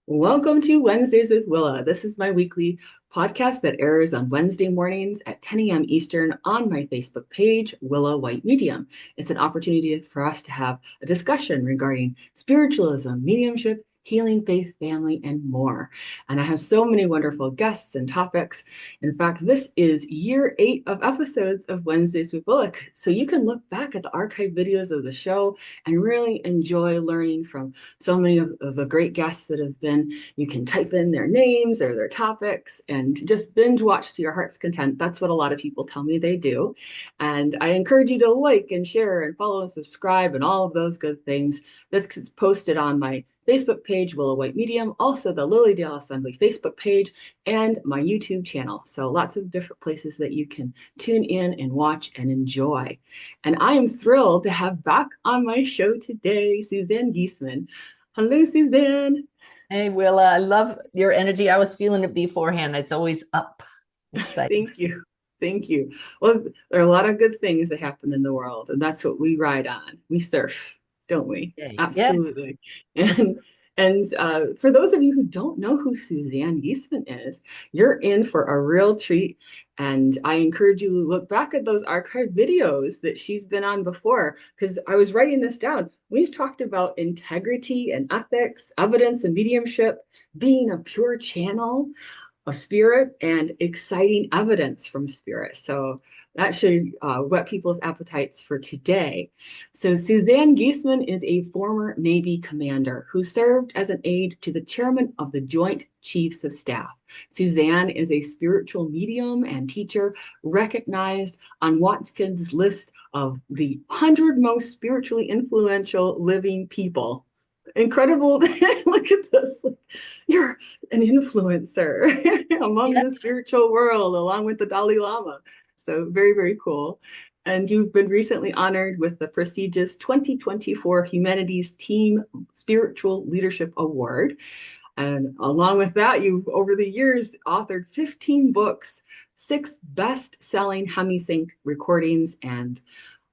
Welcome to Wednesdays with Willa. This is my weekly podcast that airs on Wednesday mornings at 10 a.m. Eastern on my Facebook page, Willa White Medium. It's an opportunity for us to have a discussion regarding spiritualism, mediumship, healing, faith, family, and more. And I have so many wonderful guests and topics. In fact, this is year 8 of episodes of Wednesdays with Willa. So you can look back at the archive videos of the show and really enjoy learning from so many of the great guests that have been. You can type in their names or their topics and just binge watch to your heart's content. That's what a lot of people tell me they do. And I encourage you to like and share and follow and subscribe and all of those good things. This is posted on my Facebook page, Willow White Medium, also the Lilydale Assembly Facebook page, and my YouTube channel. So lots of different places that you can tune in and watch and enjoy. And I am thrilled to have back on my show today, Suzanne Giesemann. Hello, Suzanne. Hey, Willa, I love your energy. I was feeling it beforehand. It's always up. Exciting. Thank you. Thank you. Well, there are a lot of good things that happen in the world, and that's what we ride on. We surf, don't we? Yay. Yes. Absolutely. And for those of you who don't know who Suzanne Giesemann is, you're in for a real treat. And I encourage you to look back at those archive videos that she's been on before, because I was writing this down. We've talked about integrity and ethics, evidence and mediumship, being a pure channel of spirit and exciting evidence from spirit. So that should whet people's appetites for today. So Suzanne Giesemann is a former Navy commander who served as an aide to the chairman of the Joint Chiefs of Staff. Suzanne is a spiritual medium and teacher recognized on Watkins' list of the 100 most spiritually influential living people. Incredible. Look at this. You're an influencer among Yeah. the spiritual world, along with the Dalai Lama. So, very, very cool. And you've been recently honored with the prestigious 2024 Humanities Team Spiritual Leadership Award. And along with that, you've over the years authored 15 books, 6 best-selling Hemisync recordings, and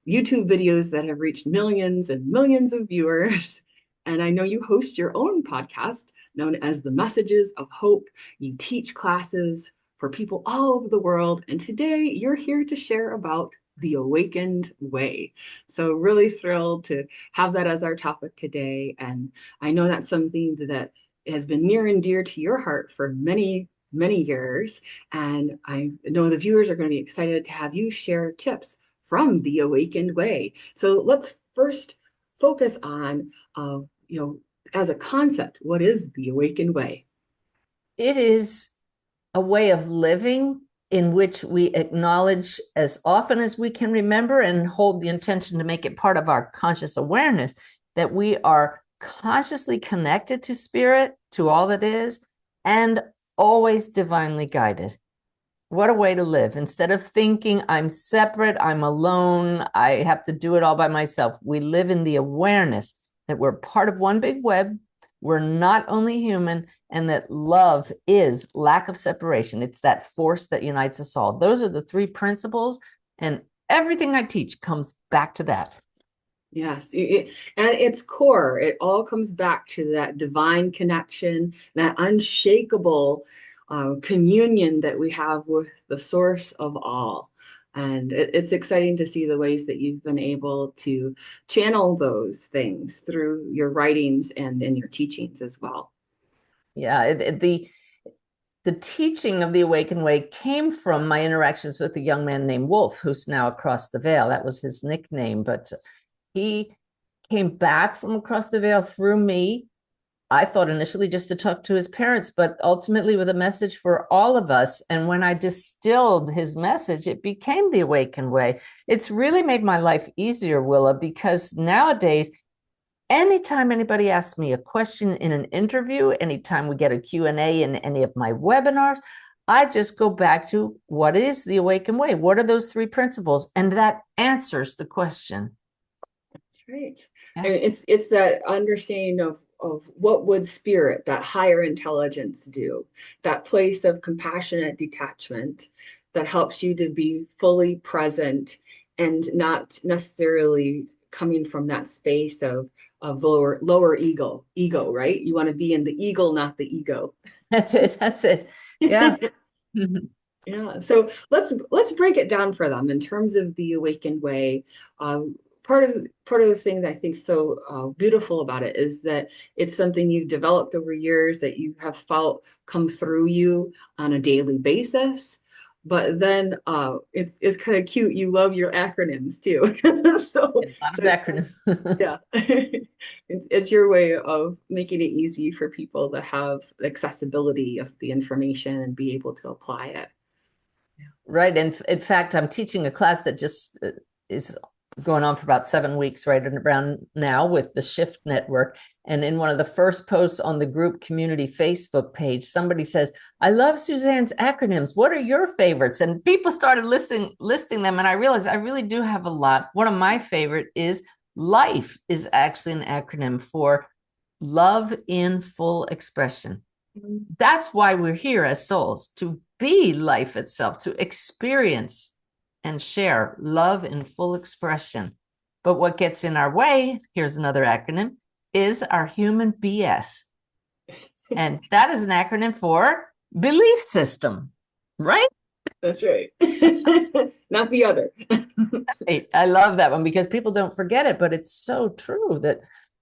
YouTube videos that have reached millions and millions of viewers. And I know you host your own podcast known as The Messages of Hope. You teach classes for people all over the world. And today you're here to share about the awakened way. So really thrilled to have that as our topic today. And I know that's something that has been near and dear to your heart for many, many years. And I know the viewers are going to be excited to have you share tips from the awakened way. So let's first focus on, as a concept, what is the awakened way? It is a way of living in which we acknowledge as often as we can remember and hold the intention to make it part of our conscious awareness that we are consciously connected to spirit, to all that is, and always divinely guided. What a way to live. Instead of thinking I'm separate, I'm alone, I have to do it all by myself, we live in the awareness that we're part of one big web. We're not only human, and that love is lack of separation. It's that force that unites us all. Those are the 3 principles, and everything I teach comes back to that. Yes, and its core, it all comes back to that divine connection, that unshakable communion that we have with the source of all. And it's exciting to see the ways that you've been able to channel those things through your writings and in your teachings as well. Yeah, the teaching of the Awakened Way came from my interactions with a young man named Wolf, who's now across the veil. That was his nickname, but he came back from across the veil through me. I thought initially just to talk to his parents, but ultimately with a message for all of us. And when I distilled his message, it became the Awakened Way. It's really made my life easier, Willa, because nowadays, anytime anybody asks me a question in an interview, anytime we get a Q&A in any of my webinars, I just go back to what is the Awakened Way? What are those 3 principles? And that answers the question. That's right. Yeah. And it's that understanding of what would spirit, that higher intelligence, do, that place of compassionate detachment that helps you to be fully present and not necessarily coming from that space of of lower ego, right? You want to be in the eagle, not the ego. That's it. That's it. Yeah. Yeah, so let's break it down for them in terms of the awakened way. Part of the thing that I think so beautiful about it is that it's something you've developed over years that you have felt come through you on a daily basis. But then it's kind of cute. You love your acronyms too. So A lot of so acronyms. yeah, it's your way of making it easy for people to have accessibility of the information and be able to apply it. Right. And in fact, I'm teaching a class that just is going on for about 7 weeks right around now with the Shift Network. And in one of the first posts on the group community Facebook page, somebody says, I love Suzanne's acronyms. What are your favorites? And people started listing them. And I realized I really do have a lot. One of my favorite is LIFE is actually an acronym for love in full expression. That's why we're here as souls, to be life itself, to experience and share love in full expression. But what gets in our way, here's another acronym, is our human BS. And that is an acronym for belief system, right? That's right. Not the other. I love that one because people don't forget it, but it's so true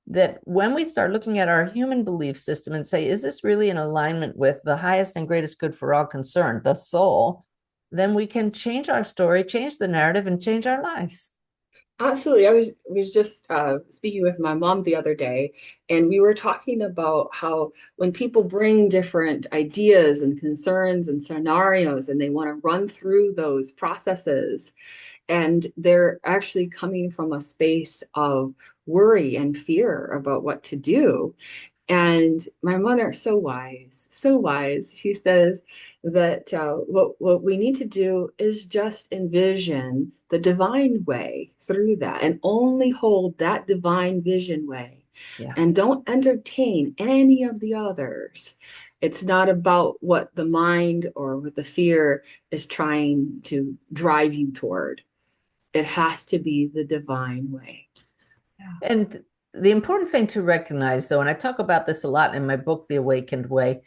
that when we start looking at our human belief system and say, is this really in alignment with the highest and greatest good for all concerned, the soul, then we can change our story, change the narrative, and change our lives. Absolutely. I was just speaking with my mom the other day, and we were talking about how when people bring different ideas and concerns and scenarios, and they want to run through those processes, and they're actually coming from a space of worry and fear about what to do. And my mother, so wise, so wise. She says that what we need to do is just envision the divine way through that and only hold that divine vision way. Yeah. And don't entertain any of the others. It's not about what the mind or what the fear is trying to drive you toward. It has to be the divine way. Yeah. And the important thing to recognize, though, and I talk about this a lot in my book, The Awakened Way,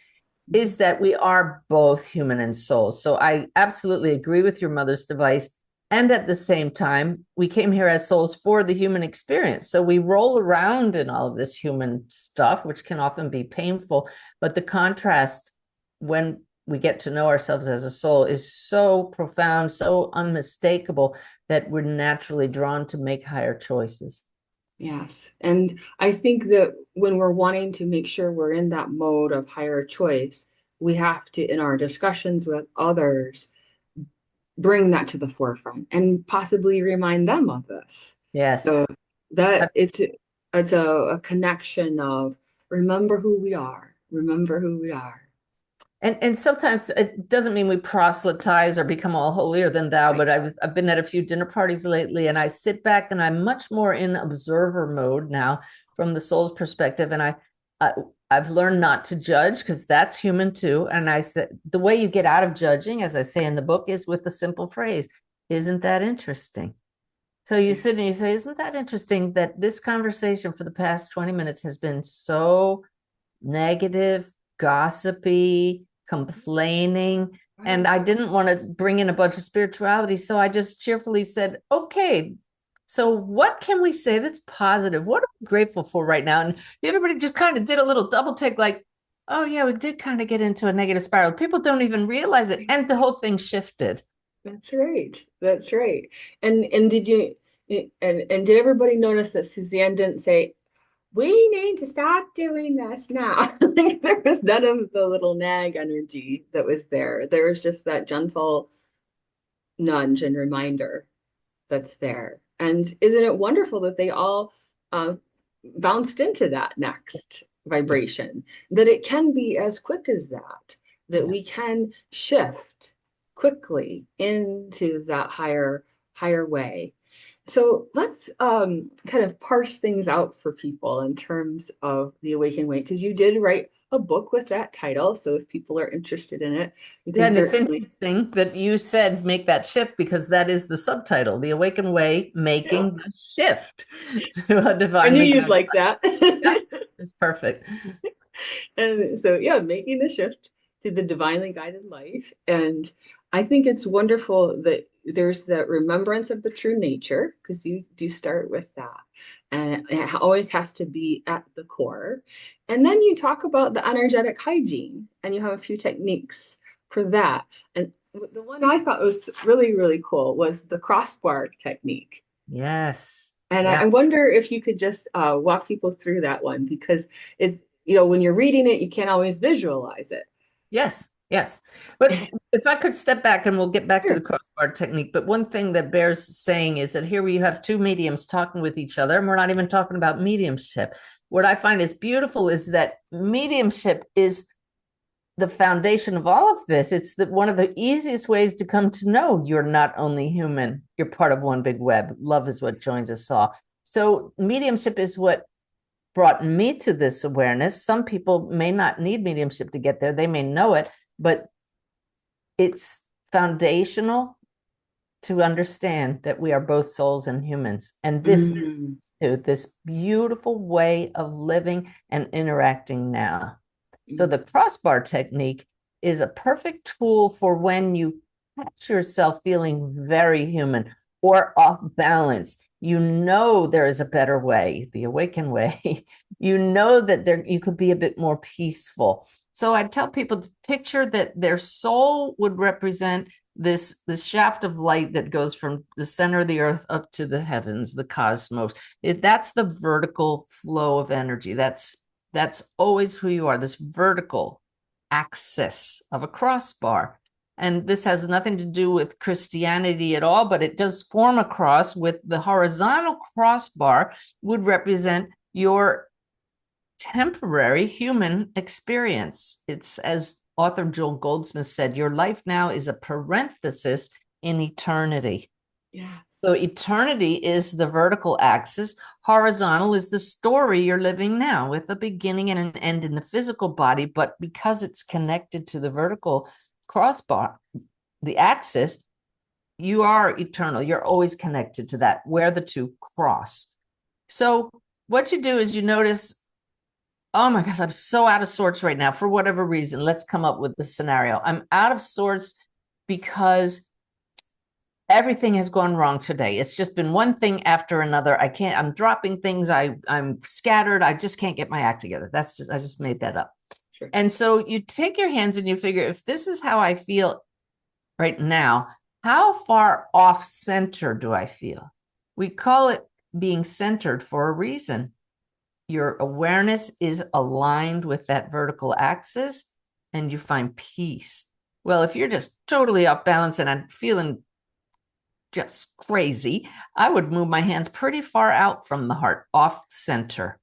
is that we are both human and soul. So I absolutely agree with your mother's device. And at the same time, we came here as souls for the human experience. So we roll around in all of this human stuff, which can often be painful. But the contrast when we get to know ourselves as a soul is so profound, so unmistakable that we're naturally drawn to make higher choices. Yes. And I think that when we're wanting to make sure we're in that mode of higher choice, we have to, in our discussions with others, bring that to the forefront and possibly remind them of this. Yes. So that it's a connection of remember who we are, remember who we are. And sometimes it doesn't mean we proselytize or become all holier than thou, Right. but I've been at a few dinner parties lately and I sit back and I'm much more in observer mode now from the soul's perspective. And I've learned not to judge because that's human too. And I said, the way you get out of judging, as I say in the book, is with the simple phrase, isn't that interesting? So you sit and you say, isn't that interesting that this conversation for the past 20 minutes has been so negative, gossipy, complaining, and I didn't want to bring in a bunch of spirituality. So I just cheerfully said, okay, so what can we say that's positive? What are we grateful for right now? And everybody just kind of did a little double take, like, oh, yeah, we did kind of get into a negative spiral. People don't even realize it. And the whole thing shifted. That's right. That's right. And did you and did everybody notice that Suzanne didn't say, we need to stop doing this now? Like there was none of the little nag energy that was there. There was just that gentle nudge and reminder that's there. And isn't it wonderful that they all uh, bounced into that next Yeah. vibration, that it can be as quick as that, that Yeah. we can shift quickly into that higher way. So let's kind of parse things out for people in terms of the Awakened Way, because you did write a book with that title. So if people are interested in it, you Yeah, can and it's certainly. interesting that you said make that shift because that is the subtitle, The Awakened Way, Yeah, Making the Shift to a I knew Divinely you'd Guided like Life. that. Yeah, it's perfect. And so, yeah, making the shift to the divinely guided life. And I think it's wonderful that there's that remembrance of the true nature, because you do start with that. And it always has to be at the core. And then you talk about the energetic hygiene, and you have a few techniques for that. And the one I thought was really, really cool was the crossbar technique. Yes. And Yeah. I wonder if you could just walk people through that one, because it's, when you're reading it, you can't always visualize it. Yes. Yes. But if I could step back and we'll get back to the Sure. crossbar technique. But one thing that bears saying is that here we have two mediums talking with each other, and we're not even talking about mediumship. What I find is beautiful is that mediumship is the foundation of all of this. It's one of the easiest ways to come to know you're not only human, you're part of one big web. Love is what joins us all. So mediumship is what brought me to this awareness. Some people may not need mediumship to get there. They may know it, but it's foundational to understand that we are both souls and humans. And this is Mm, this beautiful way of living and interacting now. So mm, the crossbar technique is a perfect tool for when you catch yourself feeling very human or off balance. You know there is a better way, the awakened way. You know that you could be a bit more peaceful. So I tell people to picture that their soul would represent this shaft of light that goes from the center of the earth up to the heavens, the cosmos. That's the vertical flow of energy. That's always who you are, this vertical axis of a crossbar. And this has nothing to do with Christianity at all, but it does form a cross with the horizontal crossbar would represent your temporary human experience. It's as author Joel Goldsmith said, your life now is a parenthesis in eternity. yes. So eternity is the vertical axis. Horizontal is the story you're living now with a beginning and an end in the physical body. But because it's connected to the vertical crossbar, the axis, you are eternal. You're always connected to that, where the two cross. So what you do is you notice, oh my gosh, I'm so out of sorts right now for whatever reason. Let's come up with the scenario. I'm out of sorts because everything has gone wrong today. It's just been one thing after another. I'm dropping things. I'm scattered. I just can't get my act together. I just made that up. Sure. And so you take your hands and you figure, if this is how I feel right now, how far off center do I feel? We call it being centered for a reason. Your awareness is aligned with that vertical axis and you find peace. Well, if you're just totally off balance and I'm feeling just crazy, I would move my hands pretty far out from the heart, off center.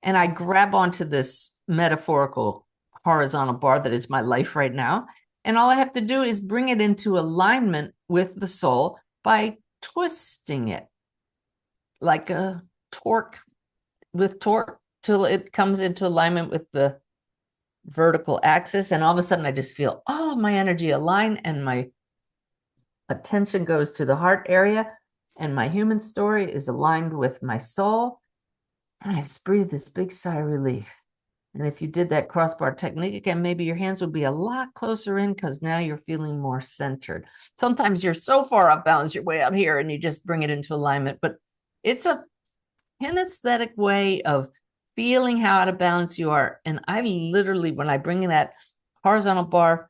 And I grab onto this metaphorical horizontal bar that is my life right now. And all I have to do is bring it into alignment with the soul by twisting it like a torque till it comes into alignment with the vertical axis. And all of a sudden I just feel, oh, my energy align and my attention goes to the heart area and my human story is aligned with my soul. And I just breathe this big sigh of relief. And if you did that crossbar technique again, maybe your hands would be a lot closer in because now you're feeling more centered. Sometimes you're so far up balance, you're way out here and you just bring it into alignment. But it's a kinesthetic way of feeling how out of balance you are. And I literally, when I bring that horizontal bar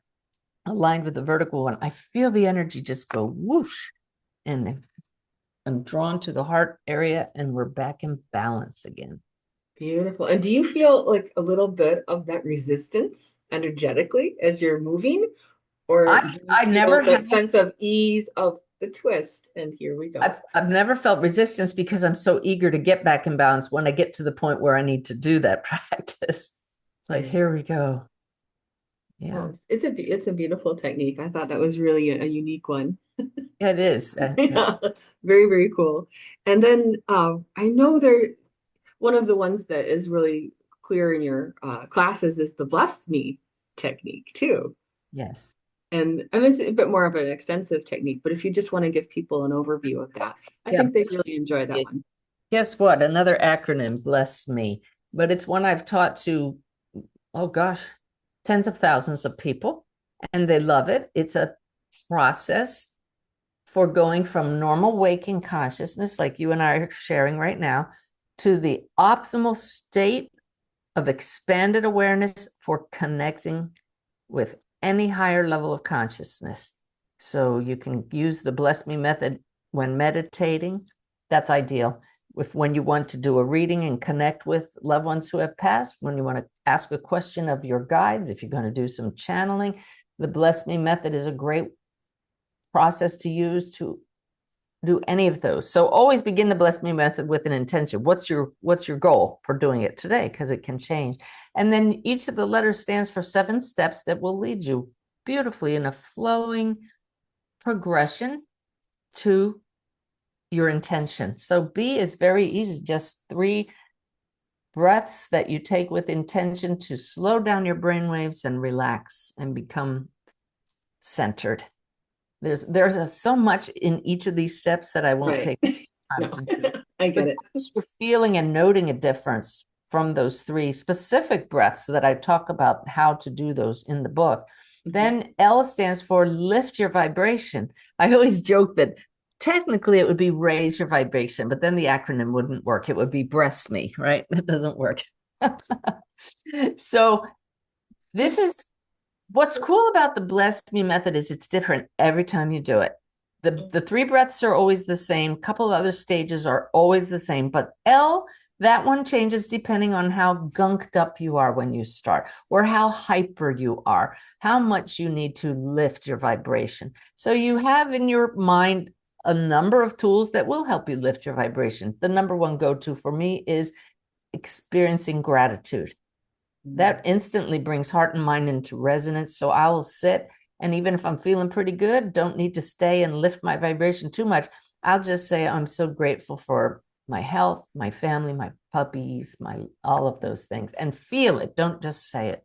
aligned with the vertical one, I feel the energy just go whoosh, and I'm drawn to the heart area and we're back in balance again. Beautiful. And do you feel like a little bit of that resistance energetically as you're moving? Or I do you I feel never that have sense of ease of the twist? And here we go. I've never felt resistance because I'm so eager to get back in balance when I get to the point where I need to do that practice. It's like, Yeah. here we go. Oh, Yeah, it's a beautiful technique. I thought that was really a unique one. it is. Yeah, very, very cool. And then I know one of the ones that is really clear in your classes is the bless me technique too. Yes. And I mean, it's a bit more of an extensive technique, but if you just want to give people an overview of that, I Yeah. think they'd really enjoy that Yeah. one. Guess what? Another acronym, bless me. But it's one I've taught to, oh gosh, tens of thousands of people, and they love it. It's a process for going from normal waking consciousness, like you and I are sharing right now, to the optimal state of expanded awareness for connecting with any higher level of consciousness. So you can use the Bless Me method when meditating. That's ideal. If when you want to do a reading and connect with loved ones who have passed, when you want to ask a question of your guides, if you're going to do some channeling, the Bless Me method is a great process to use to do any of those. So always begin the Bless Me method with an intention. What's your goal for doing it today? Because it can change. And then each of the letters stands for 7 steps that will lead you beautifully in a flowing progression to your intention. So B is very easy, just 3 breaths that you take with intention to slow down your brain waves and relax and become centered. There's so much in each of these steps that I won't Right. take time No, to do. I get But it. once you're feeling and noting a difference from those 3 specific breaths that I talk about how to do those in the book, Mhm. then L stands for lift your vibration. I always joke that technically it would be raise your vibration, but then the acronym wouldn't work. It would be breast me, right? That doesn't work. So this is what's cool about the bless me method is it's different every time you do it. The 3 breaths are always the same. A couple of other stages are always the same, but L, that one changes depending on how gunked up you are when you start, or how hyper you are, how much you need to lift your vibration. So you have in your mind a number of tools that will help you lift your vibration. The number one go-to for me is experiencing gratitude. That instantly brings heart and mind into resonance. So I will sit, and even if I'm feeling pretty good, don't need to stay and lift my vibration too much. I'll just say, I'm so grateful for my health, my family, my puppies, my all of those things, and feel it. Don't just say it.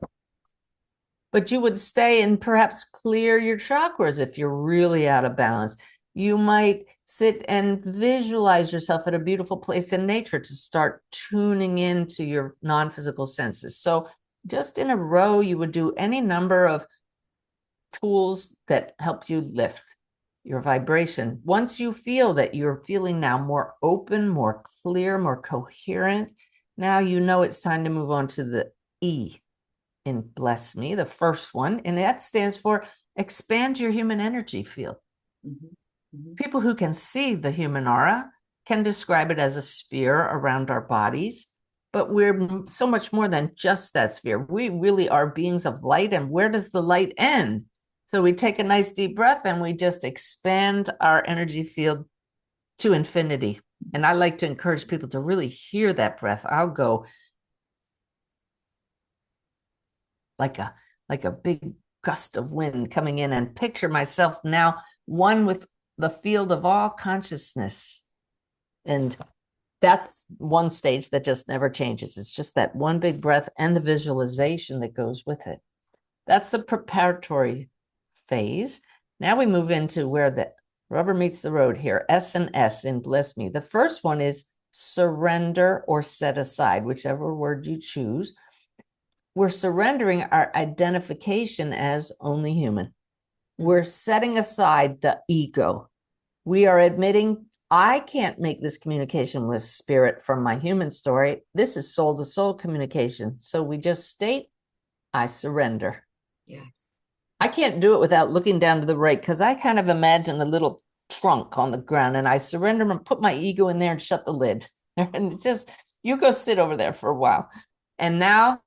But you would stay and perhaps clear your chakras if you're really out of balance. You might sit and visualize yourself at a beautiful place in nature to start tuning into your non-physical senses. So just in a row, you would do any number of tools that help you lift your vibration. Once you feel that you're feeling now more open, more clear, more coherent, now you know it's time to move on to the E in Bless Me, the first one, and that stands for expand your human energy field. Mhm. Mhm. People who can see the human aura can describe it as a sphere around our bodies, but we're so much more than just that sphere. We really are beings of light, and where does the light end? So we take a nice deep breath and we just expand our energy field to infinity. And I like to encourage people to really hear that breath. I'll go like a big gust of wind coming in and picture myself now one with the field of all consciousness. And that's one stage that just never changes. It's just that one big breath and the visualization that goes with it. That's the preparatory phase. Now we move into where the rubber meets the road here. S and S in Bless Me. The first one is surrender or set aside, whichever word you choose. We're surrendering our identification as only human. We're setting aside the ego. We are admitting, I can't make this communication with spirit from my human story. This is soul to soul communication. So we just state, I surrender. Yes. I can't do it without looking down to the right because I kind of imagine a little trunk on the ground and I surrender and put my ego in there and shut the lid. And it's just, you go sit over there for a while. And now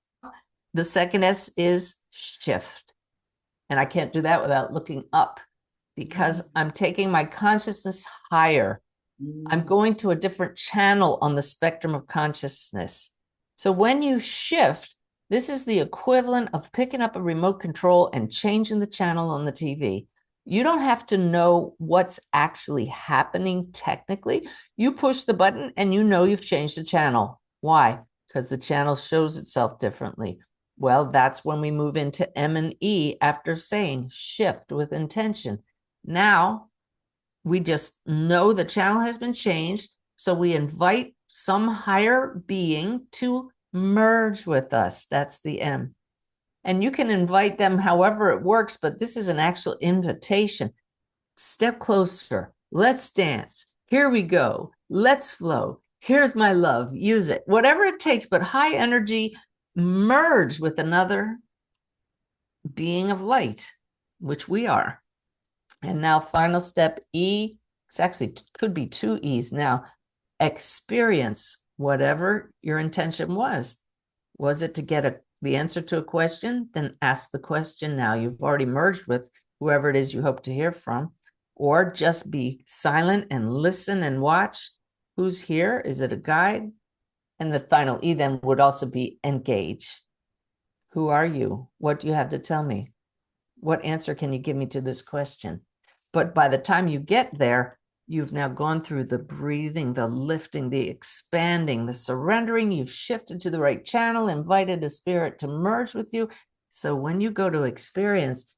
the second S is shift. And I can't do that without looking up because I'm taking my consciousness higher. I'm going to a different channel on the spectrum of consciousness. So when you shift, This is the equivalent of picking up a remote control and changing the channel on the TV. You don't have to know what's actually happening technically. You push the button and you know you've changed the channel. Why? Because the channel shows itself differently. Well, that's when we move into M and E after saying shift with intention. Now we just know the channel has been changed. So we invite some higher being to merge with us. That's the M. And you can invite them however it works, but this is an actual invitation. Step closer. Let's dance. Here we go. Let's flow. Here's my love. Use it. Whatever it takes, but high energy, merge with another being of light, which we are. And now final step E, it's actually could be two E's now. Experience whatever your intention was. Was it to get the answer to a question? Then ask the question now. You've already merged with whoever it is you hope to hear from. Or just be silent and listen and watch. Who's here? Is it a guide? And the final E then would also be engage. Who are you? What do you have to tell me? What answer can you give me to this question? But by the time you get there, you've now gone through the breathing, the lifting, the expanding, the surrendering. You've shifted to the right channel, invited a spirit to merge with you. So when you go to experience,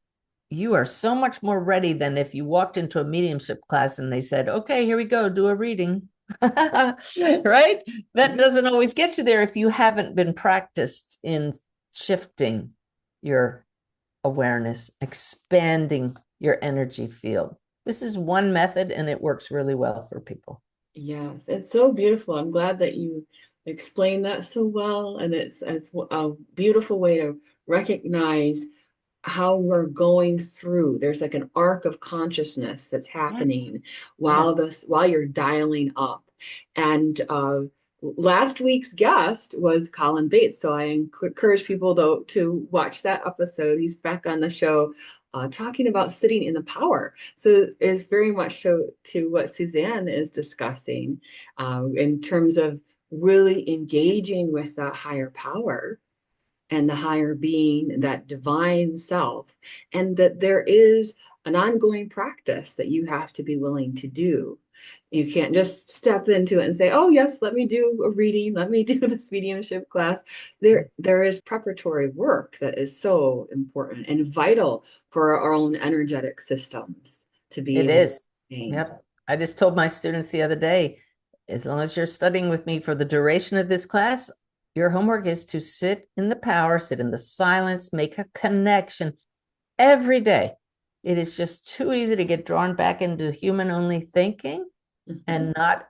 you are so much more ready than if you walked into a mediumship class and they said, okay, here we go, do a reading. Right? That doesn't always get you there if you haven't been practiced in shifting your awareness, expanding your energy field. This is one method and it works really well for people. Yes, it's so beautiful. I'm glad that you explained that so well. And it's a beautiful way to recognize how we're going through. There's like an arc of consciousness that's Yeah. happening Yes. while you're dialing up. And last week's guest was Colin Bates. So I encourage people though to watch that episode. He's back on the show talking about sitting in the power. So it's very much so to what Suzanne is discussing in terms of really engaging with that higher power and the higher being, that divine self, and that there is an ongoing practice that you have to be willing to do. You can't just step into it and say, oh, yes, let me do a reading, let me do this mediumship class. There is preparatory work that is so important and vital for our own energetic systems to be It able to is. sustain. Yep. I just told my students the other day, as long as you're studying with me for the duration of this class, your homework is to sit in the power, sit in the silence, make a connection every day. It is just too easy to get drawn back into human only thinking and not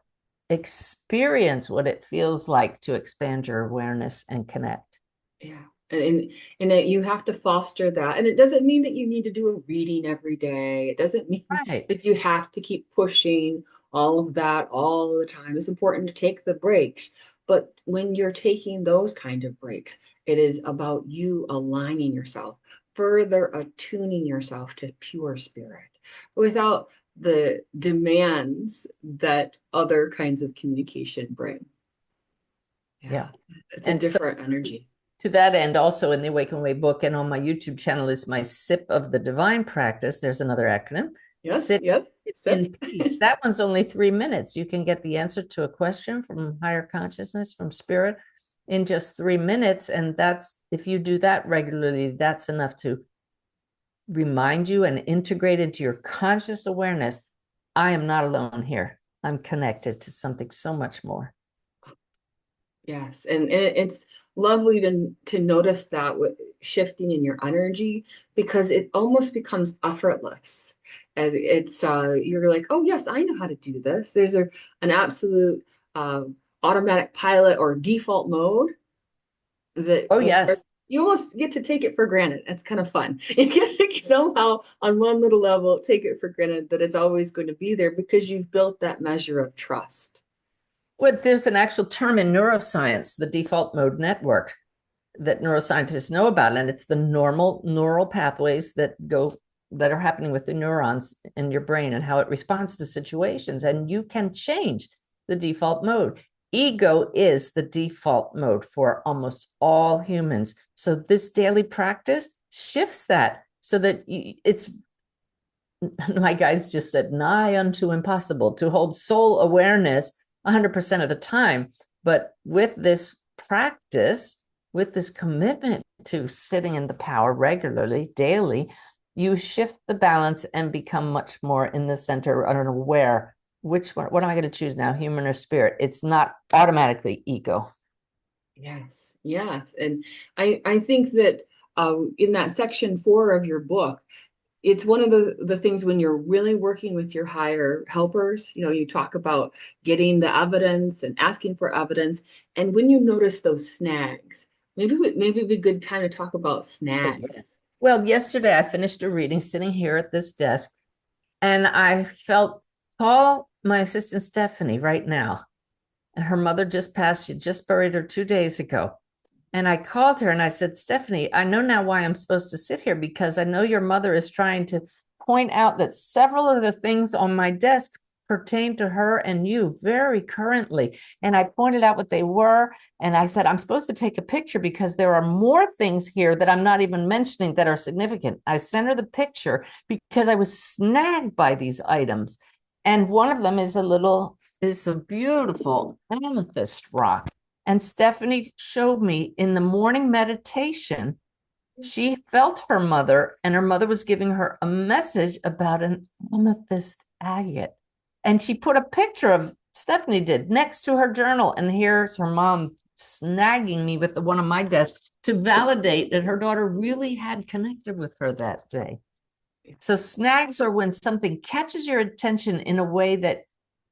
experience what it feels like to expand your awareness and connect. Yeah. And that you have to foster that. And it doesn't mean that you need to do a reading every day. It doesn't mean Right. that you have to keep pushing all of that all the time. It's important to take the breaks. But when you're taking those kind of breaks, it is about you aligning yourself, further attuning yourself to pure spirit without the demands that other kinds of communication bring. Yeah. Yeah. It's a And so different energy. to that end, also in the Awaken Way book and on my YouTube channel is my Sip of the Divine practice. There's another acronym. Yes, Sit yes, sip. in peace. That one's only 3 minutes. You can get the answer to a question from higher consciousness, from spirit, in just 3 minutes. And that's, if you do that regularly, that's enough to remind you and integrate into your conscious awareness. I am not alone here. I'm connected to something so much more. Yes, and it's lovely to notice that with shifting in your energy because it almost becomes effortless. And it's you're like, oh yes, I know how to do this. There's an absolute automatic pilot or default mode that Oh, yes. you almost get to take it for granted. It's kind of fun. You get to somehow on one little level take it for granted that it's always going to be there because you've built that measure of trust. Well, there's an actual term in neuroscience, the default mode network, that neuroscientists know about, and it's the normal neural pathways that are happening with the neurons in your brain and how it responds to situations. And you can change the default mode. ego is the default mode for almost all humans. So this daily practice shifts that so that it's, my guides just said, nigh unto impossible to hold soul awareness 100% of the time. But with this practice, with this commitment to sitting in the power regularly, daily, you shift the balance and become much more in the center and aware. Which one, what am I going to choose now, human or spirit? It's not automatically ego. Yes, yes. And I think that in that section 4 of your book, it's one of the things when you're really working with your higher helpers, you talk about getting the evidence and asking for evidence. And when you notice those snags, maybe it'd be a good time to talk about Oh, yeah. snags. Well, yesterday I finished a reading sitting here at this desk, and I felt, call my assistant Stephanie right now. And her mother just passed. She just buried her 2 days ago. And I called her and I said, Stephanie, I know now why I'm supposed to sit here, because I know your mother is trying to point out that several of the things on my desk pertain to her and you very currently. And I pointed out what they were. And I said, I'm supposed to take a picture because there are more things here that I'm not even mentioning that are significant. I sent her the picture because I was snagged by these items. And one of them is a beautiful amethyst rock. And Stephanie showed me in the morning meditation, she felt her mother, and her mother was giving her a message about an amethyst agate. And she put a picture of, Stephanie did, next to her journal. And here's her mom snagging me with the one on my desk to validate that her daughter really had connected with her that day. So snags are when something catches your attention in a way that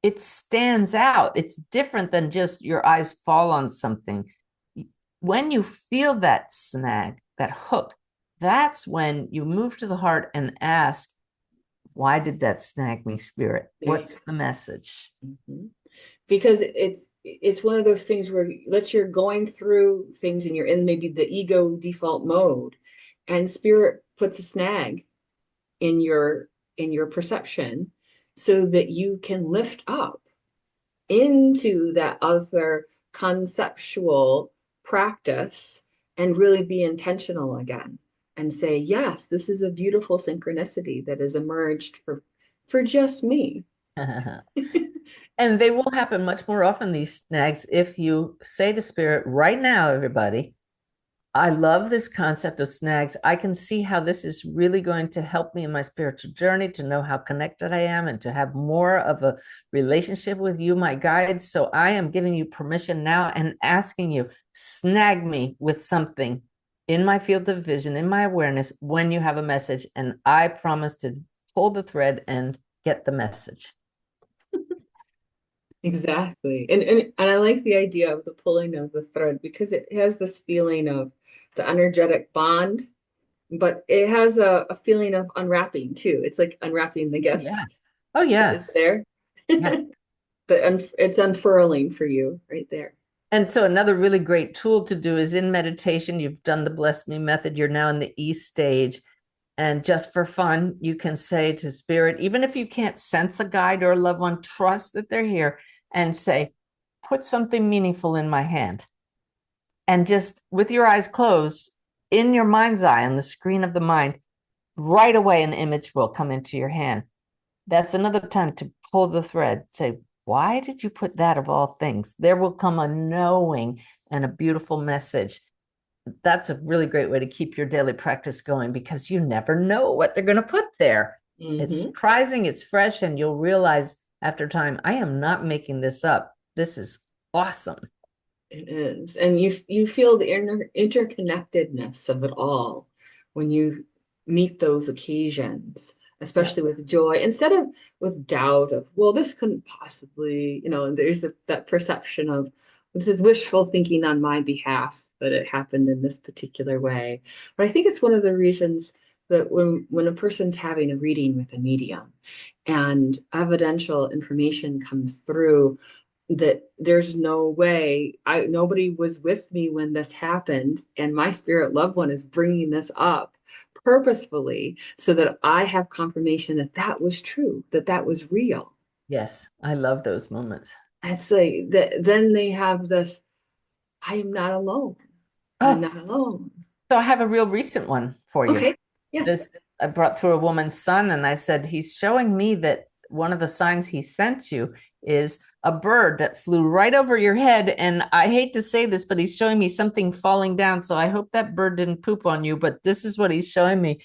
it stands out. It's different than just your eyes fall on something. When you feel that snag, that hook, that's when you move to the heart and ask, why did that snag me, Spirit? What's the message? Mm-hmm. Because it's one of those things where let's you're going through things and you're in maybe the ego default mode, and spirit puts a snag in your perception so that you can lift up into that other conceptual practice and really be intentional again and say, yes, this is a beautiful synchronicity that has emerged for just me. And they will happen much more often, these snags, if you say to Spirit, right now, everybody, I love this concept of snags. I can see how this is really going to help me in my spiritual journey to know how connected I am and to have more of a relationship with you, my guides. So I am giving you permission now and asking you, snag me with something in my field of vision, in my awareness, when you have a message. And I promise to pull the thread and get the message. Exactly. And I like the idea of the pulling of the thread because it has this feeling of the energetic bond, but it has a feeling of unwrapping too. It's like unwrapping the Oh, gift yeah. Oh, that yeah. is there. Yeah. It's unfurling for you right there. And so another really great tool to do is in meditation, you've done the Bless Me method, you're now in the E stage. And just for fun, you can say to Spirit, even if you can't sense a guide or a loved one, trust that they're here and say, put something meaningful in my hand. And just with your eyes closed, in your mind's eye, on the screen of the mind, right away an image will come into your hand. That's another time to pull the thread, say, why did you put that of all things? There will come a knowing and a beautiful message. That's a really great way to keep your daily practice going because you never know what they're going to put there. It's Mm-hmm. surprising, it's fresh, and you'll realize after time, I am not making this up. This is awesome. It is. And you feel the interconnectedness of it all when you meet those occasions, Yeah. especially with joy, instead of with doubt of, well, this couldn't possibly, there's that perception of this is wishful thinking on my behalf that it happened in this particular way. But I think it's one of the reasons that when a person's having a reading with a medium and evidential information comes through, that there's no way nobody was with me when this happened, and my spirit loved one is bringing this up purposefully so that I have confirmation that that was true, that that was real. Yes, I love those moments. It's like that. Then they have this, I am not alone. I'm Oh, not alone. so I have a real recent one for you. Okay. Yes. This I brought through a woman's son, and I said, he's showing me that one of the signs he sent you is a bird that flew right over your head. And I hate to say this, but he's showing me something falling down. So I hope that bird didn't poop on you, but this is what he's showing me.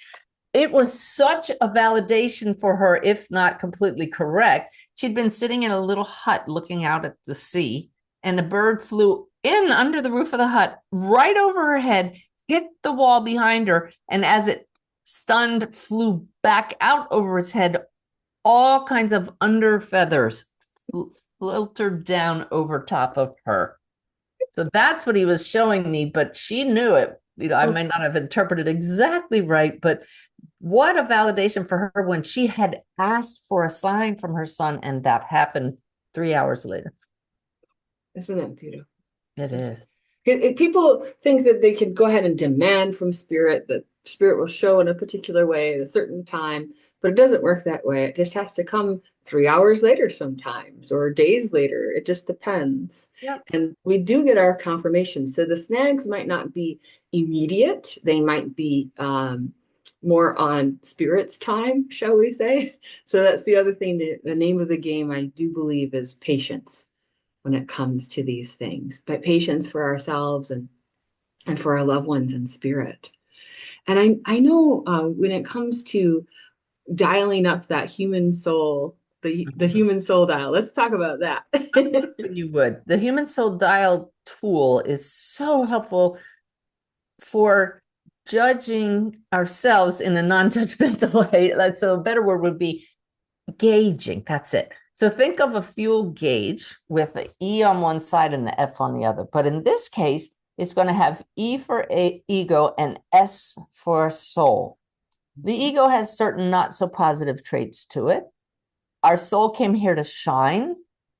It was such a validation for her, if not completely correct. She'd been sitting in a little hut looking out at the sea, and a bird flew in under the roof of the hut, right over her head, hit the wall behind her, and as it stunned, flew back out over its head. All kinds of under feathers filtered down over top of her. So that's what he was showing me, but she knew it. I Oh, might not have interpreted exactly right, but what a validation for her when she had asked for a sign from her son, and that happened 3 hours later. isn't it beautiful? It is. People think that they can go ahead and demand from spirit that spirit will show in a particular way at a certain time, but it doesn't work that way. It just has to come 3 hours later sometimes or days later. It just depends. Yep. And we do get our confirmation. So the snags might not be immediate. They might be more on spirit's time, shall we say. So that's the other thing. The name of the game, I do believe, is patience when it comes to these things, but patience for ourselves and for our loved ones in spirit. And I know when it comes to dialing up that human soul, the human soul dial, let's talk about that. You would. The human soul dial tool is so helpful for judging ourselves in a non-judgmental way. So a better word would be gauging. That's it. So think of a fuel gauge with an E on one side and the F on the other. But in this case, it's going to have E for ego and S for soul. The ego has certain not so positive traits to it. Our soul came here to shine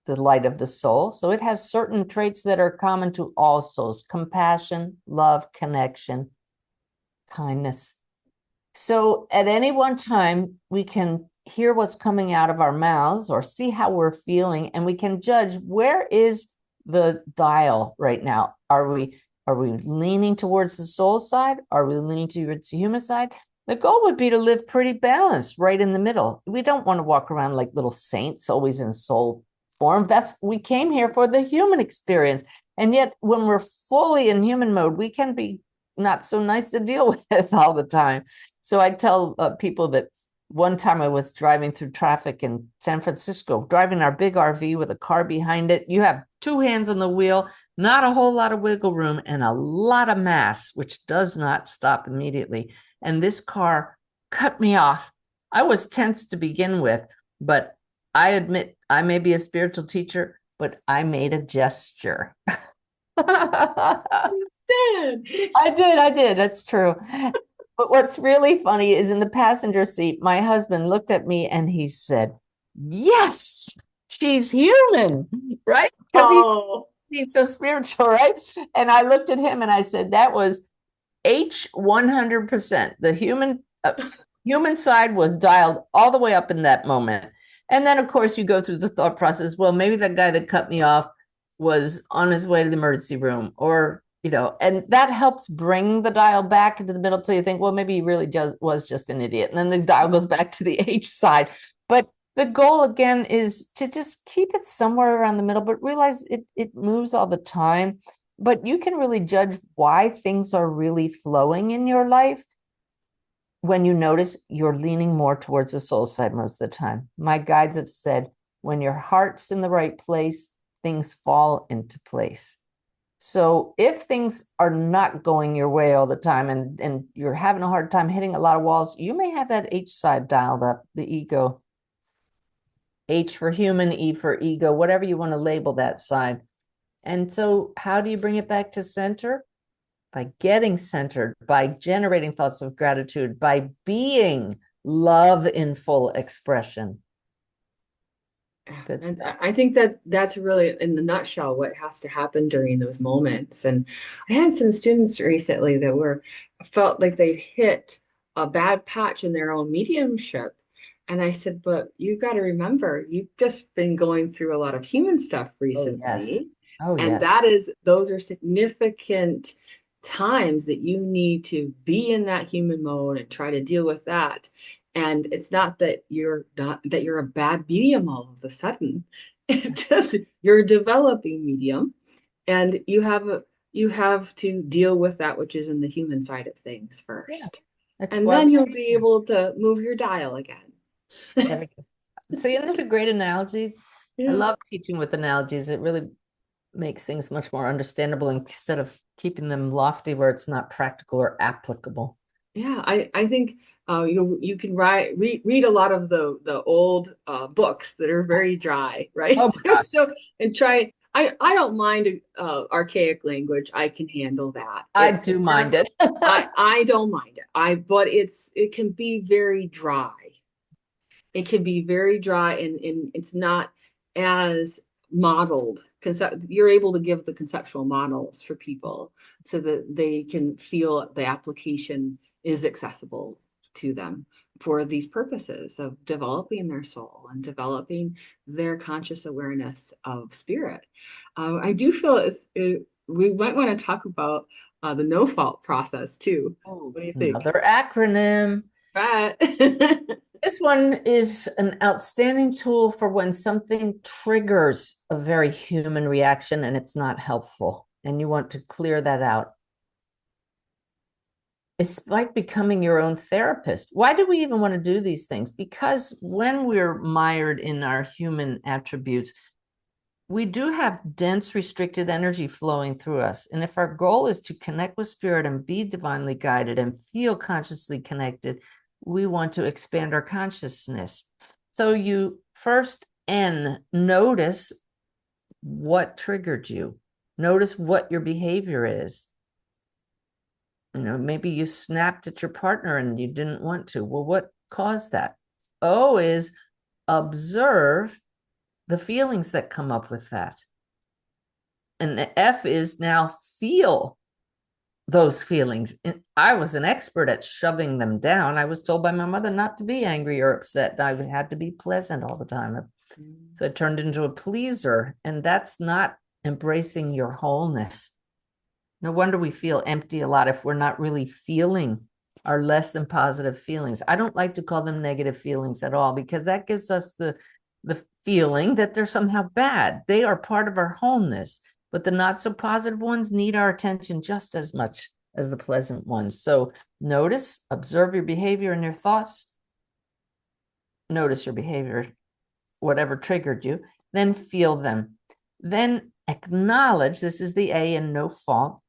the light of the soul. So it has certain traits that are common to all souls: compassion, love, connection, kindness. So at any one time, we can hear what's coming out of our mouths or see how we're feeling, and we can judge where is the dial right now. Are we leaning towards the soul side? Are we leaning towards the human side? The goal would be to live pretty balanced right in the middle. We don't want to walk around like little saints, always in soul form. That's we came here for the human experience. And yet, when we're fully in human mode, we can be not so nice to deal with all the time. So I tell people that one time I was driving through traffic in San Francisco, driving our big RV with a car behind it. You have two hands on the wheel, not a whole lot of wiggle room, and a lot of mass, which does not stop immediately. And this car cut me off. I was tense to begin with, but I admit I may be a spiritual teacher, but I made a gesture. I did. That's true. But what's really funny is in the passenger seat, my husband looked at me and he said, "Yes, she's human," right? Because Oh, he's so spiritual, right? And I looked at him and I said, "That was H 100%. The human side was dialed all the way up in that moment." And then, of course, you go through the thought process. Well, maybe that guy that cut me off was on his way to the emergency room, or and that helps bring the dial back into the middle till you think, well, maybe he really was just an idiot. And then the dial goes back to the H side. But the goal again is to just keep it somewhere around the middle, but realize it moves all the time. But you can really judge why things are really flowing in your life when you notice you're leaning more towards the soul side most of the time. My guides have said, when your heart's in the right place, things fall into place. So if things are not going your way all the time and you're having a hard time hitting a lot of walls, you may have that H side dialed up, the ego. H for human, E for ego, whatever you want to label that side. And so how do you bring it back to center? By getting centered, by generating thoughts of gratitude, by being love in full expression. and I think that that's really in the nutshell what has to happen during those moments. And I had some students recently that were felt like they'd hit a bad patch in their own mediumship. And I said, but you got to remember, you've just been going through a lot of human stuff Oh, yes. recently. Oh, And yes. those are significant times that you need to be in that human mode and try to deal with that. And it's not that you're a bad medium all of a sudden. It just you're a developing medium and you have to deal with that which is in the human side of things Yeah. first. That's And why then we you'll be able to move your dial again. there we go. See, another great analogy. I Yeah. love teaching with analogies. It really makes things much more understandable instead of keeping them lofty where it's not practical or applicable. Yeah, I think you can read a lot of the old books that are very dry, right? Oh my They're gosh. so and try. I don't mind archaic language. I can handle that. I It's do more mind it. I don't mind it. I but it can be very dry. It can be very dry and it's not as modeled. You're able to give the conceptual models for people so that they can feel the application is accessible to them for these purposes of developing their soul and developing their conscious awareness of spirit. I do feel we might want to talk about the no fault process too. Oh, What do you think? another acronym. Right. This one is an outstanding tool for when something triggers a very human reaction and it's not helpful, and you want to clear that out. It's like becoming your own therapist. Why do we even want to do these things? Because when we're mired in our human attributes, we do have dense, restricted energy flowing through us. And if our goal is to connect with spirit and be divinely guided and feel consciously connected, we want to expand our consciousness. So you first notice what triggered you. Notice what your behavior is. Maybe you snapped at your partner and you didn't want to. Well, what caused that? O is observe the feelings that come up with that. And the F is now feel those feelings. I was an expert at shoving them down. I was told by my mother not to be angry or upset. I had to be pleasant all the time. So I turned into a pleaser, and that's not embracing your wholeness. No wonder we feel empty a lot if we're not really feeling our less than positive feelings. I don't like to call them negative feelings at all because that gives us the feeling that they're somehow bad. They are part of our wholeness, but the not so positive ones need our attention just as much as the pleasant ones. So notice, observe your behavior and your thoughts. Notice your behavior, whatever triggered you, then feel them. Then acknowledge, this is the A in no fault,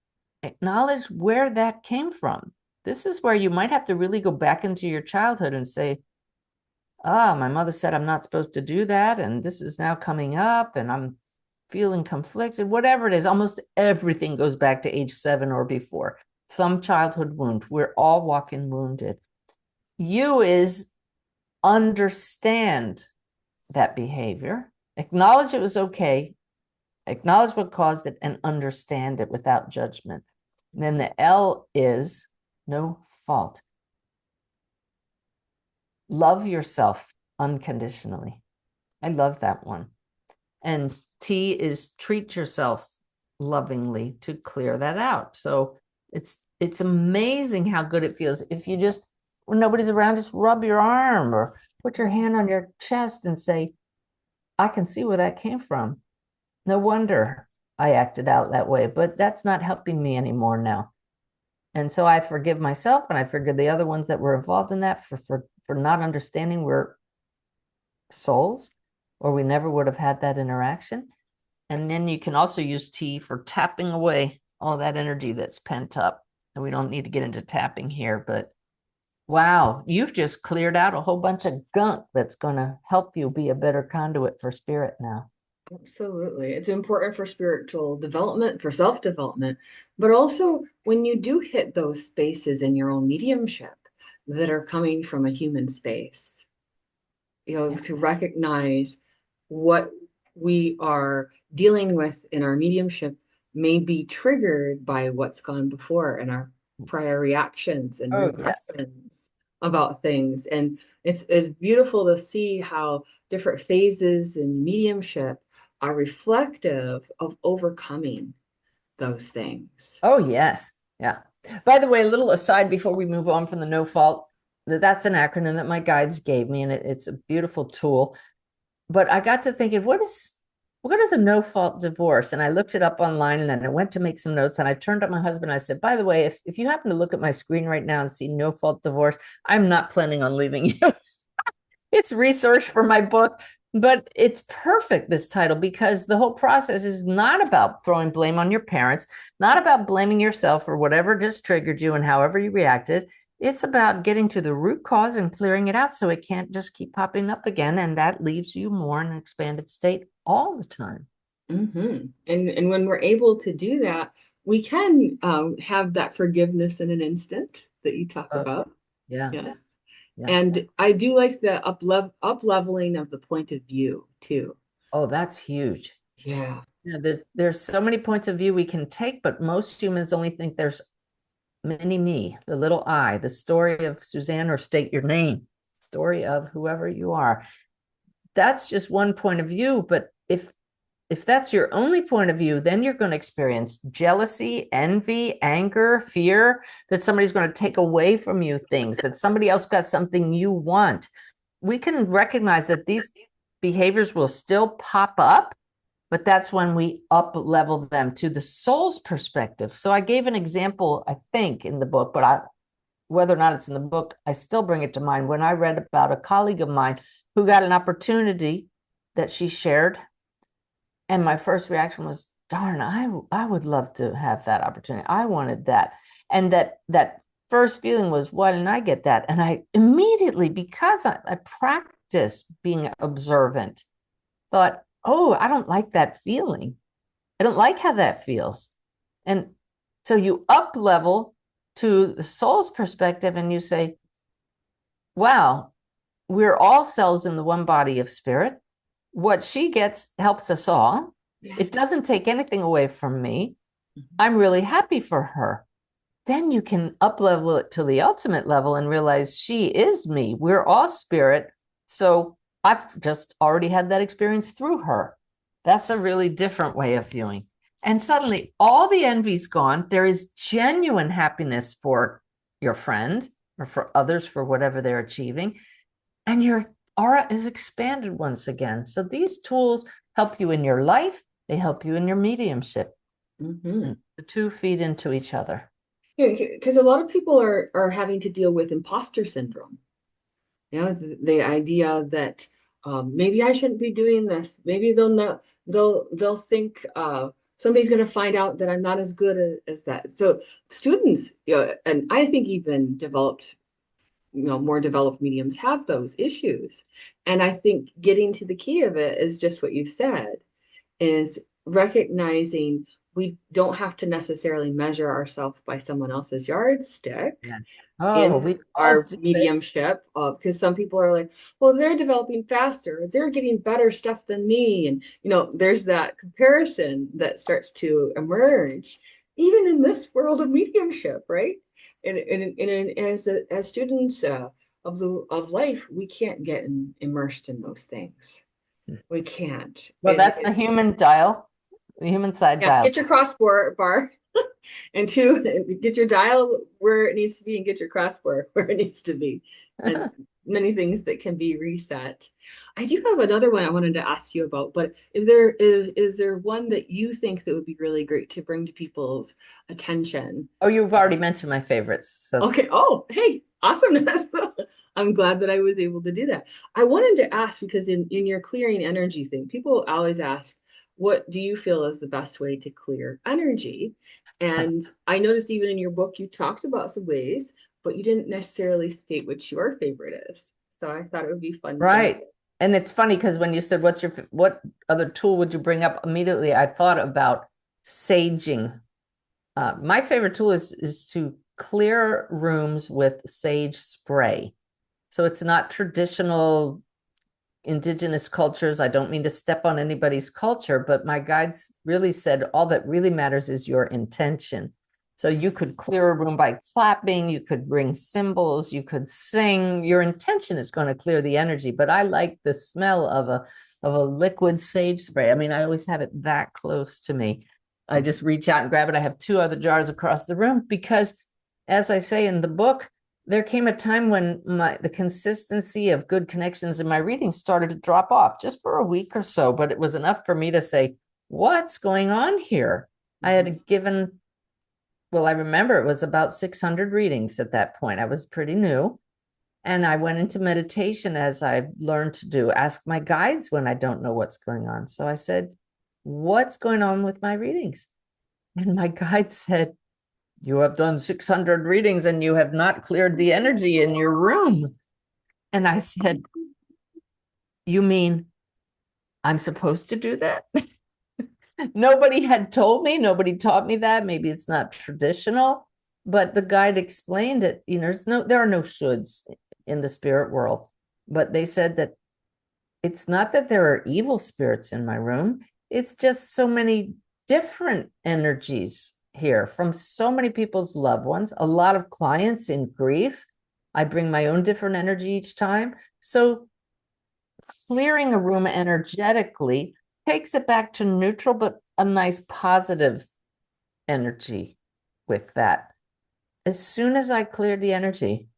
acknowledge where that came from. This is where you might have to really go back into your childhood and say, my mother said I'm not supposed to do that, and this is now coming up, and I'm feeling conflicted, whatever it is. Almost everything goes back to age 7 or before. Some childhood wound. We're all walking wounded. U is understand that behavior, acknowledge it was okay, acknowledge what caused it, and understand it without judgment. And then the L is no fault. Love yourself unconditionally. I love that one. And T is treat yourself lovingly to clear that out. So it's amazing how good it feels if you just, when nobody's around, just rub your arm or put your hand on your chest and say, I can see where that came from. No wonder I acted out that way, but that's not helping me anymore now. And so I forgive myself and I forgive the other ones that were involved in that for not understanding we're souls, or we never would have had that interaction. And then you can also use T for tapping away all that energy that's pent up. And we don't need to get into tapping here, but wow, you've just cleared out a whole bunch of gunk that's going to help you be a better conduit for spirit now. Absolutely. It's important for spiritual development, for self-development, but also when you do hit those spaces in your own mediumship that are coming from a human space, Yeah. to recognize what we are dealing with in our mediumship may be triggered by what's gone before and our prior reactions and Oh, yes. regressions. about things. And it's beautiful to see how different phases in mediumship are reflective of overcoming those things. Oh, yes. Yeah. By the way, a little aside before we move on from the no fault, that's an acronym that my guides gave me, and it's a beautiful tool. But I got to thinking, what is a no fault divorce? And I looked it up online, and then I went to make some notes, and I turned to my husband. I said, by the way, if you happen to look at my screen right now and see no fault divorce, I'm not planning on leaving you. It's research for my book, but it's perfect, this title, because the whole process is not about throwing blame on your parents, not about blaming yourself for whatever just triggered you and however you reacted. It's about getting to the root cause and clearing it out so it can't just keep popping up again. And that leaves you more in an expanded state all the time. And when we're able to do that, we can have that forgiveness in an instant that you talk Oh, about. yeah. Yes. Yeah. And I do like the up leveling of the point of view too. Oh, that's huge. Yeah. There's so many points of view we can take, but most humans only think there's mini me, the little I, the story of Suzanne, or state your name, story of whoever you are. That's just one point of view. But if that's your only point of view, then you're going to experience jealousy, envy, anger, fear that somebody's going to take away from you things, that somebody else got something you want. We can recognize that these behaviors will still pop up, but that's when we up level them to the soul's perspective. So I gave an example, I think, in the book, but whether or not it's in the book, I still bring it to mind when I read about a colleague of mine who got an opportunity that she shared. And my first reaction was, darn, I would love to have that opportunity. I wanted that. And that first feeling was, why didn't I get that? And I immediately, because I practice being observant, thought, oh, I don't like that feeling. I don't like how that feels. And so you up level to the soul's perspective and you say, wow, we're all cells in the one body of spirit. What she gets helps us all. Yeah. It doesn't take anything away from me. I'm really happy for her. Then you can up level it to the ultimate level and realize she is me. We're all spirit. So I've just already had that experience through her. That's a really different way of viewing. And suddenly all the envy's gone. There is genuine happiness for your friend or for others for whatever they're achieving. And your aura is expanded once again. So these tools help you in your life. They help you in your mediumship. Mm-hmm. The two feed into each other. Yeah, because a lot of people are having to deal with imposter syndrome. You know, the idea that maybe I shouldn't be doing this. Maybe they'll know they'll think somebody's going to find out that I'm not as good as that. So students, you know, and I think even developed, you know, more developed mediums have those issues. And I think getting to the key of it is just what you said, is recognizing we don't have to necessarily measure ourselves by someone else's yardstick Yeah. Oh, in we all our do it. mediumship, because some people are like, well, they're developing faster, they're getting better stuff than me, and you know, there's that comparison that starts to emerge even in this world of mediumship, right? And as students of life, we can't get immersed in those things. We can't. Well, that's the human dial, the human side Yeah, dial. get your crossbar bar. And two, get your dial where it needs to be and get your crossbar where it needs to be. And many things that can be reset. I do have another one I wanted to ask you about, but is there one that you think that would be really great to bring to people's attention? Oh, you've already mentioned my favorites. So Okay. Oh, hey, awesomeness. I'm glad that I was able to do that. I wanted to ask because in your clearing energy thing, people always ask, what do you feel is the best way to clear energy? And I noticed even in your book, you talked about some ways, but you didn't necessarily state what your favorite is. So I thought it would be fun to know. right. And it's funny because when you said, what other tool would you bring up immediately? I thought about saging. My favorite tool is to clear rooms with sage spray. So it's not traditional indigenous cultures. I don't mean to step on anybody's culture, but my guides really said all that really matters is your intention. So you could clear a room by clapping, you could ring cymbals, you could sing. Your intention is going to clear the energy, but I like the smell of a liquid sage spray. I mean, I always have it that close to me. I just reach out and grab it. I have two other jars across the room because, as I say in the book, there came a time when the consistency of good connections in my readings started to drop off just for a week or so, but it was enough for me to say, what's going on here? I had given, well, I remember it was about 600 readings at that point. I was pretty new. And I went into meditation, as I've learned to do, ask my guides when I don't know what's going on. So I said, what's going on with my readings? And my guide said, you have done 600 readings and you have not cleared the energy in your room. And I said, you mean I'm supposed to do that? Nobody had told me, nobody taught me that. Maybe it's not traditional, but the guide explained it. You know, there are no shoulds in the spirit world, but they said that it's not that there are evil spirits in my room. It's just so many different energies here from so many people's loved ones, a lot of clients in grief. I bring my own different energy each time. So clearing a room energetically takes it back to neutral, but a nice positive energy with that. As soon as I cleared the energy,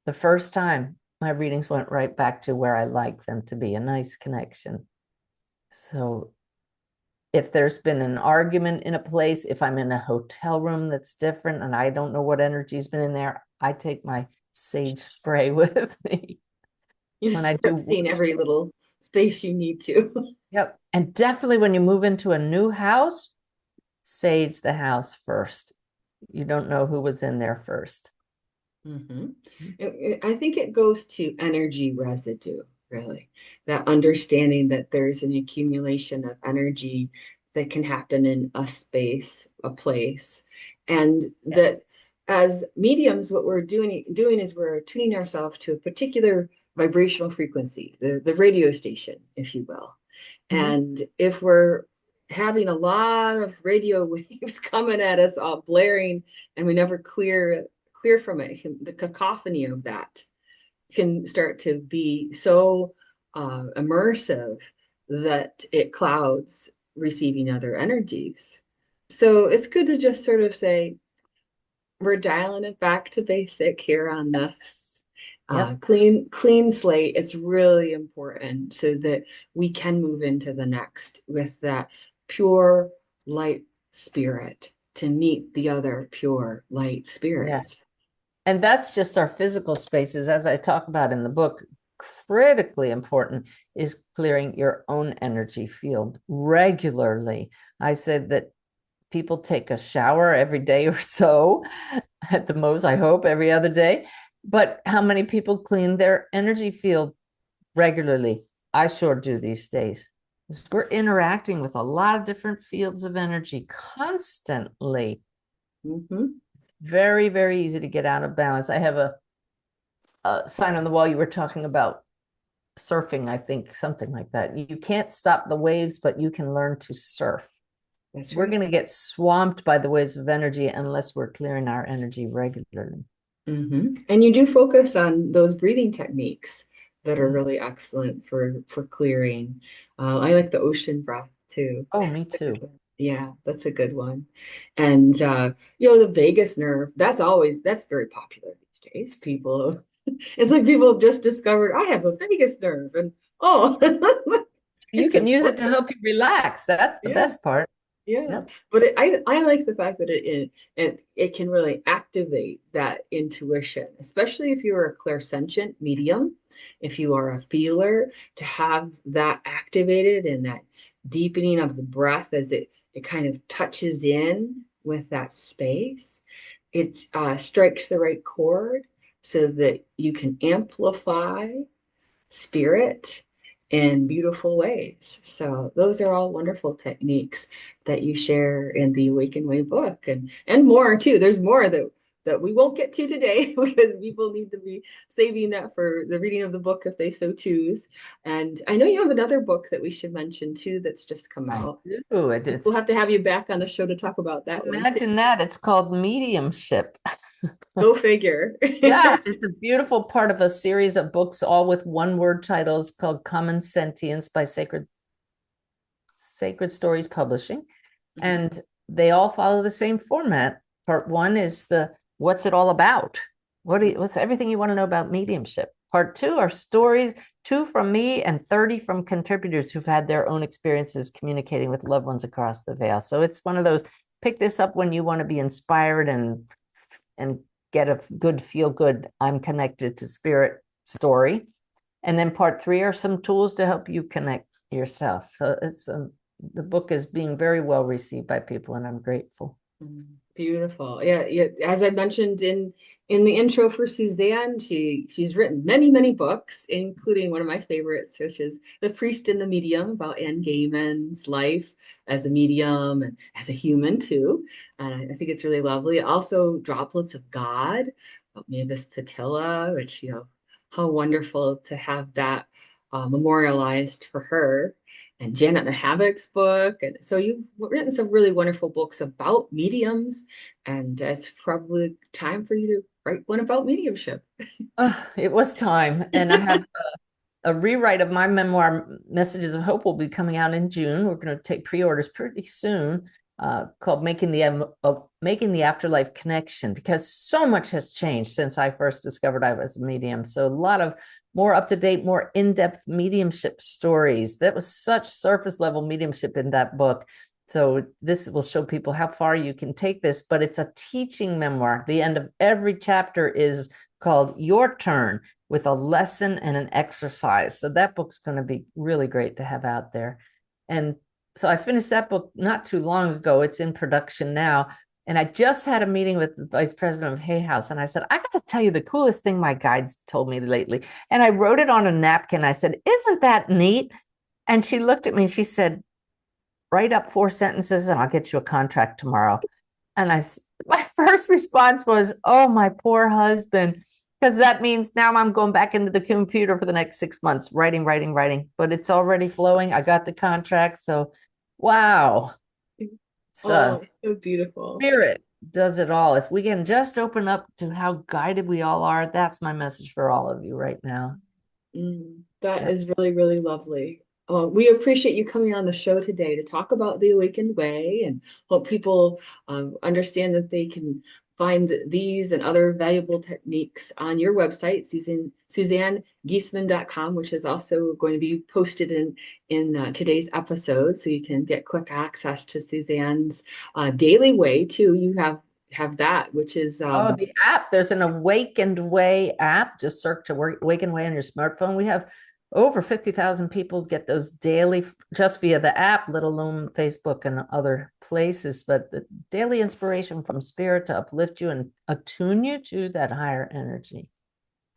the first time, my readings went right back to where I like them to be, a nice connection. So if there's been an argument in a place, if I'm in a hotel room that's different and I don't know what energy's been in there, I take my sage spray with me. You When just I start do, seeing every little space you need to. yep. And definitely when you move into a new house, sage the house first. You don't know who was in there first. Mm-hmm. I think it goes to energy residue, really. That understanding that there's an accumulation of energy that can happen in a space, a place, and Yes. that as mediums, what we're doing is we're tuning ourselves to a particular vibrational frequency, the radio station, if you will. Mhm. And if we're having a lot of radio waves coming at us, all blaring, and we never clear from it, the cacophony of that can start to be so immersive that it clouds receiving other energies. So it's good to just sort of say, we're dialing it back to basic here on this. Yep. Clean slate. It's really important so that we can move into the next with that pure light spirit to meet the other pure light Yes. spirits. And that's just our physical spaces. As I talk about in the book, critically important is clearing your own energy field regularly. I said that people take a shower every day or so, at the most, I hope, every other day. But how many people clean their energy field regularly? I sure do these days. We're interacting with a lot of different fields of energy constantly. Mhm. Very, very easy to get out of balance. I have a sign on the wall. You were talking about surfing, I think, something like that. You can't stop the waves, but you can learn to surf. That's We're right. going to get swamped by the waves of energy unless we're clearing our energy regularly. And you do focus on those breathing techniques that are Mhm. really excellent for clearing. I like the ocean breath too. Oh, me That's a good too. one. Yeah, that's a good one. And you know, the vagus nerve, that's very popular these days. People, it's like people have just discovered I have a vagus nerve, and oh, You it's can use it important. to help you relax. That's the Yeah. best part. Yeah, Yep. but I like the fact that it can really activate that intuition, especially if you're a clairsentient medium, if you are a feeler, to have that activated and that deepening of the breath as it kind of touches in with that space. It strikes the right chord so that you can amplify spirit in beautiful ways. So those are all wonderful techniques that you share in the Awaken Way book and more too. There's more that that we won't get to today because people need to be saving that for the reading of the book if they so choose. And I know you have another book that we should mention too that's just come I out. do. We'll have to have you back on the show to talk about that one too. Imagine that. It's called Mediumship. Go figure. Yeah, it's a beautiful part of a series of books, all with one word titles called Common Sentience by Sacred Stories Publishing. Mhm. And they all follow the same format. Part one is the what's it all about? What's everything you want to know about mediumship? Part two are stories, two from me and 30 from contributors who've had their own experiences communicating with loved ones across the veil. So it's one of those pick this up when you want to be inspired and get a good feel good, I'm connected to spirit story. And then part three are some tools to help you connect yourself. So it's the book is being very well received by people, and I'm grateful. Beautiful. Yeah, yeah. As I mentioned in the intro for Suzanne, she's written many books, including one of my favorites, which is The Priest and the Medium, about Anne Gaiman's life as a medium and as a human too. And I think it's really lovely. Also, Droplets of God about Mavis Patilla, which, how wonderful to have that memorialized for her, and Janet Mahavic's book. And so you've written some really wonderful books about mediums, and it's probably time for you to write one about mediumship. It was time. And I have a rewrite of my memoir, Messages of Hope, will be coming out in June. We're going to take pre-orders pretty soon, called Making the Afterlife Connection, because so much has changed since I first discovered I was a medium. So a lot of more up-to-date, more in-depth mediumship stories. That was such surface level mediumship in that book. So this will show people how far you can take this, but it's a teaching memoir. The end of every chapter is called Your Turn, with a lesson and an exercise. So that book's going to be really great to have out there. And so I finished that book not too long ago. It's in production now. And I just had a meeting with the vice president of Hay House. And I said, I got to tell you the coolest thing my guides told me lately. And I wrote it on a napkin. I said, isn't that neat? And she looked at me and she said, write up 4 sentences and I'll get you a contract tomorrow. And my first response was, oh, my poor husband, because that means now I'm going back into the computer for the next 6 months, writing, but it's already flowing. I got the contract. So, wow. So, Oh, so beautiful. spirit does it all. If we can just open up to how guided we all are, that's my message for all of you right now. That Yeah. is really lovely. We appreciate you coming on the show today to talk about the awakened way and hope people understand that they can find these and other valuable techniques on your website, SuzanneGiesemann.com, which is also going to be posted in today's episode, so you can get quick access to Suzanne's daily way too. You have that, which is Oh, the app. There's an Awakened Way app. Just search Awakened Way on your smartphone. We have over 50,000 people get those daily just via the app, let alone Facebook and other places. But the daily inspiration from spirit to uplift you and attune you to that higher energy.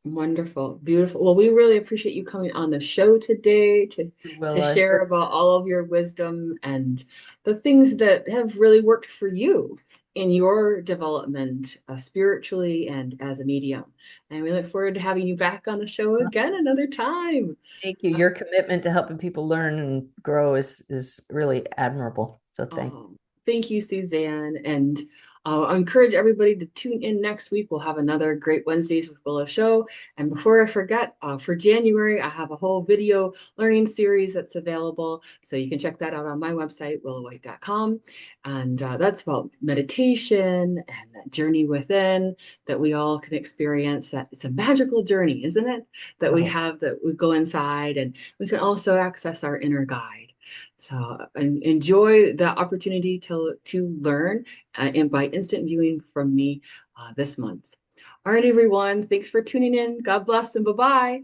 wonderful, beautiful. Well, we really appreciate you coming on the show today to Willa, share about all of your wisdom and the things that have really worked for you in your development spiritually and as a medium. And we look forward to having you back on the show again another time. thank you. Uh, Your commitment to helping people learn and grow is really admirable. So thank you. Thank you, Suzanne. And I encourage everybody to tune in next week. We'll have another Great Wednesdays with Willa show. And before I forget, for January, I have a whole video learning series that's available. So you can check that out on my website, willawhite.com. And that's about meditation and that journey within that we all can experience. That it's a magical journey, isn't it? That we Oh, have, that we go inside and we can also access our inner guide. So enjoy the opportunity to learn and by instant viewing from me this month. All right, everyone. Thanks for tuning in. God bless and bye-bye.